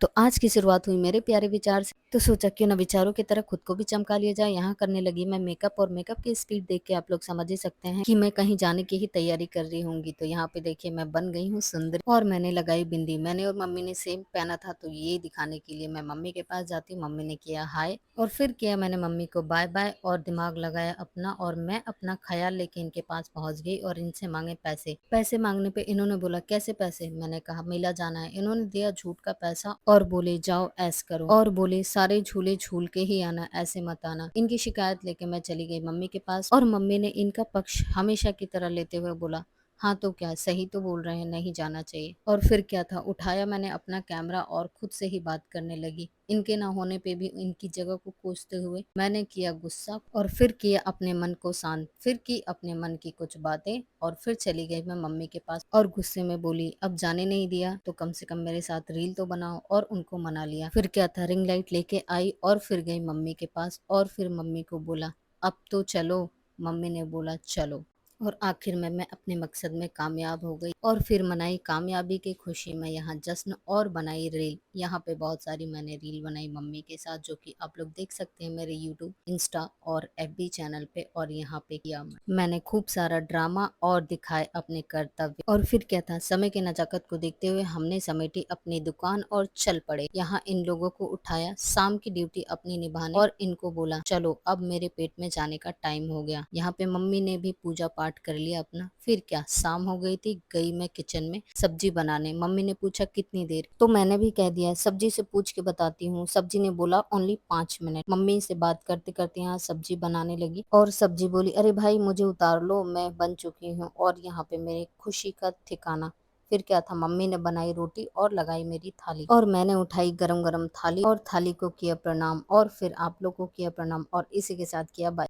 तो आज की शुरुआत हुई मेरे प्यारे विचार से, तो सोचा क्यों ना विचारों की तरह खुद को भी चमका लिया जाए। यहाँ करने लगी मैं मेकअप, और मेकअप की स्पीड देख के आप लोग समझ ही सकते हैं कि मैं कहीं जाने की ही तैयारी कर रही होंगी। तो यहाँ पे देखिए मैं बन गई हूँ सुंदर, और मैंने लगाई बिंदी। मैंने और मम्मी ने सेम पहना था, तो ये दिखाने के लिए मैं मम्मी के पास जाती हूँ। मम्मी ने किया हाय, और फिर किया मैंने मम्मी को बाय बाय, और दिमाग लगाया अपना, और मैं अपना ख्याल लेके इनके पास पहुंच गई और इनसे मांगे पैसे। पैसे मांगने पे इन्होंने बोला कैसे पैसे? मैंने कहा मेला जाना है। इन्होंने दिया झूठ का पैसा और बोले जाओ ऐस करो, और बोले सारे झूले झूल के ही आना, ऐसे मत आना। इनकी शिकायत लेके मैं चली गई मम्मी के पास, और मम्मी ने इनका पक्ष हमेशा की तरह लेते हुए बोला हाँ तो क्या, सही तो बोल रहे हैं, नहीं जाना चाहिए। और फिर क्या था, उठाया मैंने अपना कैमरा और खुद से ही बात करने लगी। इनके ना होने पे भी इनकी जगह को कोसते हुए मैंने किया गुस्सा, और फिर किया अपने मन को शांत, फिर की अपने मन की कुछ बातें, और फिर चली गई मैं मम्मी के पास और गुस्से में बोली अब जाने नहीं दिया तो कम से कम मेरे साथ रील तो बनाओ, और उनको मना लिया। फिर क्या था, रिंग लाइट लेके आई और फिर गई मम्मी के पास, और फिर मम्मी को बोला अब तो चलो। मम्मी ने बोला चलो, और आखिर में मैं अपने मकसद में कामयाब हो गई। और फिर मनाई कामयाबी की खुशी में यहाँ जश्न, और बनाई रील। यहाँ पे बहुत सारी मैंने रील बनाई मम्मी के साथ, जो कि आप लोग देख सकते हैं मेरे यूट्यूब, इंस्टा और एफबी चैनल पे। और यहाँ पे किया मैंने खूब सारा ड्रामा और दिखाए अपने कर्तव्य। और फिर क्या था, समय की नजाकत को देखते हुए हमने समेटी अपनी दुकान और चल पड़े। यहाँ इन लोगों को उठाया शाम की ड्यूटी अपनी निभाने, और इनको बोला चलो अब मेरे पेट में जाने का टाइम हो गया। यहाँ पे मम्मी ने भी पूजा पाठ कर लिया अपना। फिर क्या, शाम हो गई थी, गई मैं किचन में सब्जी बनाने। मम्मी ने पूछा कितनी देर, तो मैंने भी कह दिया सब्जी से पूछ के बताती हूँ। सब्जी ने बोला ओनली 5 मिनट। मम्मी से बात करते करते यहाँ सब्जी बनाने लगी, और सब्जी बोली अरे भाई मुझे उतार लो, मैं बन चुकी हूँ। और यहाँ पे मेरी खुशी का ठिकाना। फिर क्या था, मम्मी ने बनाई रोटी और लगाई मेरी थाली, और मैंने उठाई गरम गरम थाली, और थाली को किया प्रणाम, और फिर आप लोग को किया प्रणाम, और इसी के साथ किया बाय।